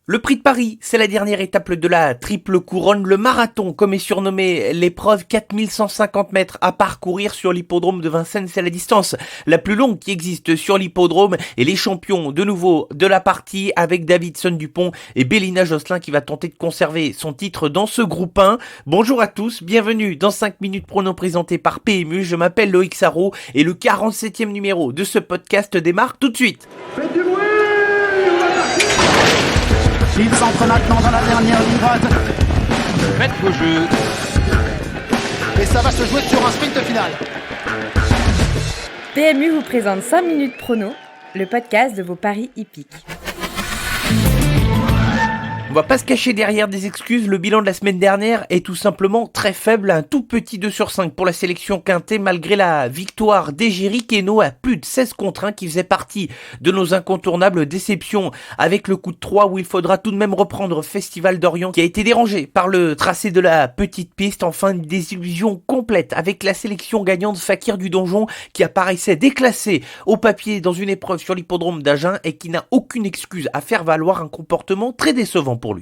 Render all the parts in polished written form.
Le Prix de Paris, c'est la dernière étape de la triple couronne, le marathon, comme est surnommé l'épreuve, 4150 mètres à parcourir sur l'hippodrome de Vincennes. C'est la distance la plus longue qui existe sur l'hippodrome et les champions de nouveau de la partie avec Davidson Dupont et Bélina Josselin qui va tenter de conserver son titre dans ce groupe 1. Bonjour à tous, bienvenue dans 5 minutes prono présenté par PMU. Je m'appelle Loïc Sarro et le 47e numéro de ce podcast démarre tout de suite. Faites du bruit! Ils entrent maintenant dans la dernière ligne droite. Faites vos jeux. Et ça va se jouer sur un sprint final. PMU vous présente 5 minutes prono, le podcast de vos paris hippiques. On va pas se cacher derrière des excuses, le bilan de la semaine dernière est tout simplement très faible, un tout petit 2 sur 5 pour la sélection quintée malgré la victoire d'Égérie Queneau à plus de 16 contre 1 qui faisait partie de nos incontournables déceptions avec le coup de 3 où il faudra tout de même reprendre Festival d'Orient qui a été dérangé par le tracé de la petite piste. Enfin une désillusion complète avec la sélection gagnante Fakir du Donjon qui apparaissait déclassé au papier dans une épreuve sur l'hippodrome d'Agen et qui n'a aucune excuse à faire valoir un comportement très décevant pour lui.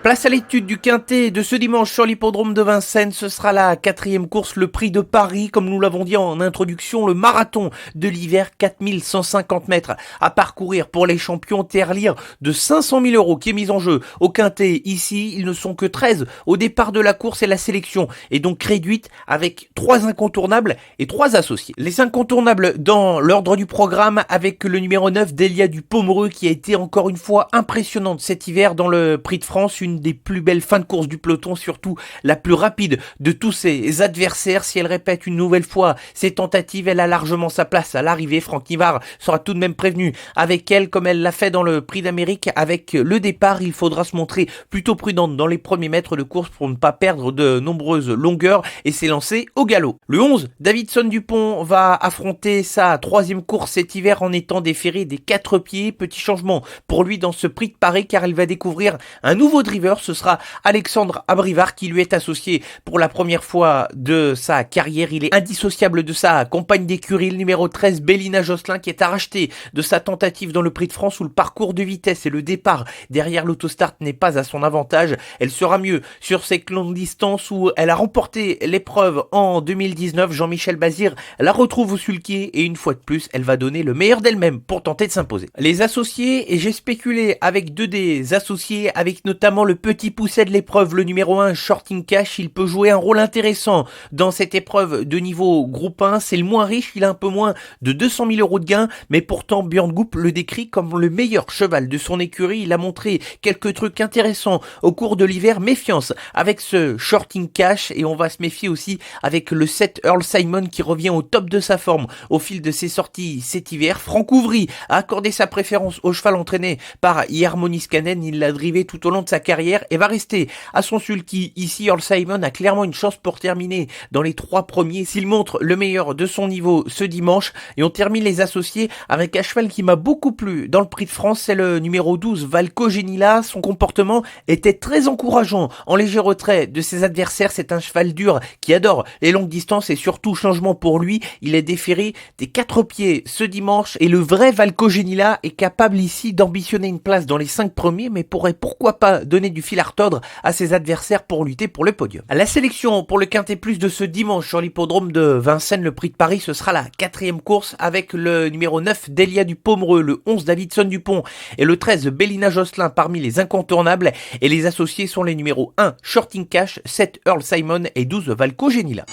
Place à l'étude du quintet de ce dimanche sur l'hippodrome de Vincennes. Ce sera la 4e course, le Prix de Paris. Comme nous l'avons dit en introduction, le marathon de l'hiver, 4150 mètres à parcourir pour les champions. Tirelire de 500 000 € qui est mise en jeu au quintet. Ici, ils ne sont que 13 au départ de la course et la sélection est donc réduite avec 3 incontournables et 3 associés. Les incontournables dans l'ordre du programme avec le numéro 9 Delia du Pomereux qui a été encore une fois impressionnante cet hiver dans le Prix de France, une des plus belles fins de course du peloton, surtout la plus rapide de tous ses adversaires. Si elle répète une nouvelle fois ses tentatives, elle a largement sa place à l'arrivée. Franck Nivard sera tout de même prévenu avec elle comme elle l'a fait dans le Prix d'Amérique. Avec le départ, il faudra se montrer plutôt prudente dans les premiers mètres de course pour ne pas perdre de nombreuses longueurs et s'élancer au galop. Le 11, Davidson Dupont va affronter sa 3e course cet hiver en étant déféré des 4 pieds. Petit changement pour lui dans ce Prix de Paris car elle va découvrir un nouveau driver. Ce sera Alexandre Abrivard qui lui est associé pour la première fois de sa carrière. Il est indissociable de sa compagne d'écurie, le numéro 13 Bélina Josselin qui est à racheter de sa tentative dans le Prix de France où le parcours de vitesse et le départ derrière l'autostart n'est pas à son avantage. Elle sera mieux sur ces longues distances où elle a remporté l'épreuve en 2019. Jean-Michel Bazir la retrouve au sulky et une fois de plus elle va donner le meilleur d'elle-même pour tenter de s'imposer. Les associés, et j'ai spéculé avec 2 des associés avec notamment le petit pousset de l'épreuve, le numéro 1 Shorting Cash. Il peut jouer un rôle intéressant dans cette épreuve de niveau groupe 1. C'est le moins riche, il a un peu moins de 200 000 € de gain, mais pourtant Björn Goop le décrit comme le meilleur cheval de son écurie. Il a montré quelques trucs intéressants au cours de l'hiver. Méfiance avec ce Shorting Cash et on va se méfier aussi avec le 7 Earl Simon qui revient au top de sa forme au fil de ses sorties cet hiver. Franck Ouvry a accordé sa préférence au cheval entraîné par Yermonis Kanen. Il l'a drivé tout au long de sa carrière et va rester à son sulky. Ici, Earl Simon a clairement une chance pour terminer dans les 3 premiers s'il montre le meilleur de son niveau ce dimanche. Et on termine les associés avec un cheval qui m'a beaucoup plu dans le Prix de France, c'est le numéro 12 Valco Genila. Son comportement était très encourageant en léger retrait de ses adversaires. C'est un cheval dur qui adore les longues distances et surtout changement pour lui, il est déféré des 4 pieds ce dimanche et le vrai Valco Genila est capable ici d'ambitionner une place dans les 5 premiers mais pourrait pourquoi pas donner du fil à retordre à ses adversaires pour lutter pour le podium. À la sélection pour le quintet plus de ce dimanche sur l'hippodrome de Vincennes, le Prix de Paris, ce sera la 4e course avec le numéro 9 Delia du Pomereux, le 11 Davidson Dupont et le 13 Bélina Josselin parmi les incontournables et les associés sont les numéros 1 Shorting Cash, 7 Earl Simon et 12 Valco Genila.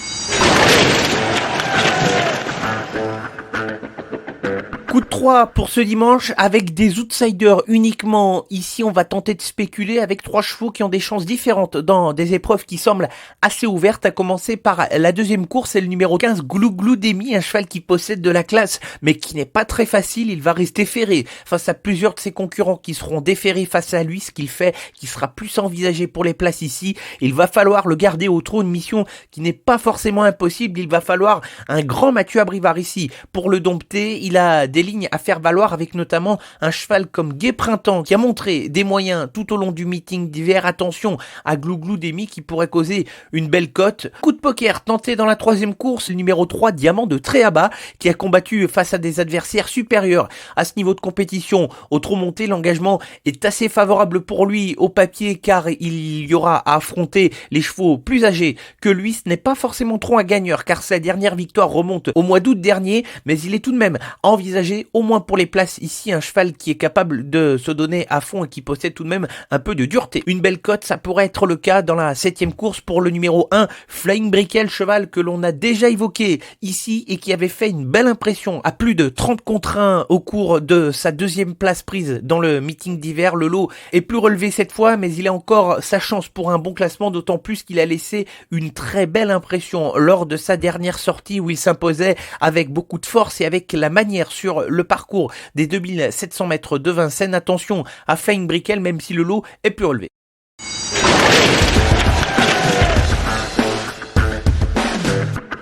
Coup de 3 pour ce dimanche avec des outsiders uniquement. Ici, on va tenter de spéculer avec 3 chevaux qui ont des chances différentes dans des épreuves qui semblent assez ouvertes. À commencer par la 2e course, c'est le numéro 15 Glouglou Demi, un cheval qui possède de la classe mais qui n'est pas très facile. Il va rester ferré face à plusieurs de ses concurrents qui seront déférés face à lui, ce qu'il fait qui sera plus envisagé pour les places ici. Il va falloir le garder au trot, une mission qui n'est pas forcément impossible. Il va falloir un grand Mathieu Abrivard ici pour le dompter. Il a des lignes à faire valoir avec notamment un cheval comme Gai Printemps qui a montré des moyens tout au long du meeting d'hiver. Attention à Glouglou Demi qui pourrait causer une belle cote. Coup de poker tenté dans la troisième course, le numéro 3 Diamant de Tréaba qui a combattu face à des adversaires supérieurs à ce niveau de compétition. Au trop monté, l'engagement est assez favorable pour lui au papier car il y aura à affronter les chevaux plus âgés que lui. Ce n'est pas forcément trop un gagneur car sa dernière victoire remonte au mois d'août dernier, mais il est tout de même à envisager au moins pour les places ici un cheval qui est capable de se donner à fond et qui possède tout de même un peu de dureté. Une belle cote, ça pourrait être le cas dans la 7e course pour le numéro 1 Flying Brickell, cheval que l'on a déjà évoqué ici et qui avait fait une belle impression à plus de 30 contre 1 au cours de sa deuxième place prise dans le meeting d'hiver. Le lot est plus relevé cette fois, mais il a encore sa chance pour un bon classement, d'autant plus qu'il a laissé une très belle impression lors de sa dernière sortie où il s'imposait avec beaucoup de force et avec la manière sur le parcours des 2700 mètres de Vincennes. Attention à Flying Brickell même si le lot est plus relevé.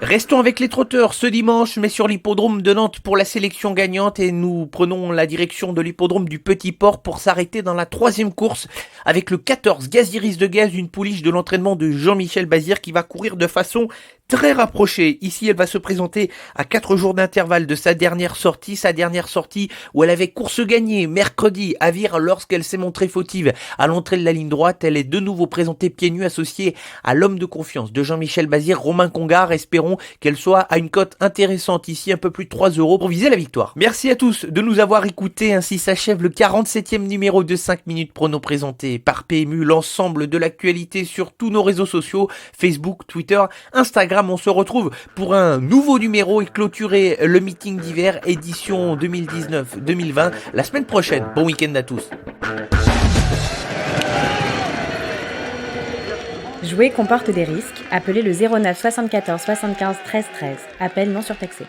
Restons avec les trotteurs ce dimanche, mais sur l'hippodrome de Nantes pour la sélection gagnante et nous prenons la direction de l'hippodrome du Petit Port pour s'arrêter dans la 3e course avec le 14 Gaziris de Gaz, une pouliche de l'entraînement de Jean-Michel Bazir qui va courir de façon très rapprochée. Ici, elle va se présenter à 4 jours d'intervalle de sa dernière sortie où elle avait course gagnée mercredi à Vire lorsqu'elle s'est montrée fautive à l'entrée de la ligne droite. Elle est de nouveau présentée pieds nus associée à l'homme de confiance de Jean-Michel Bazir, Romain Congar. Espérons qu'elle soit à une cote intéressante ici, un peu plus de 3 € pour viser la victoire. Merci à tous de nous avoir écoutés. Ainsi s'achève le 47e numéro de 5 minutes prono présenté par PMU, l'ensemble de l'actualité sur tous nos réseaux sociaux, Facebook, Twitter, Instagram. On se retrouve pour un nouveau numéro et clôturer le meeting d'hiver édition 2019-2020 la semaine prochaine. Bon week-end à tous. Jouer comporte des risques. Appelez le 09 74 75 13 13. Appel non surtaxé.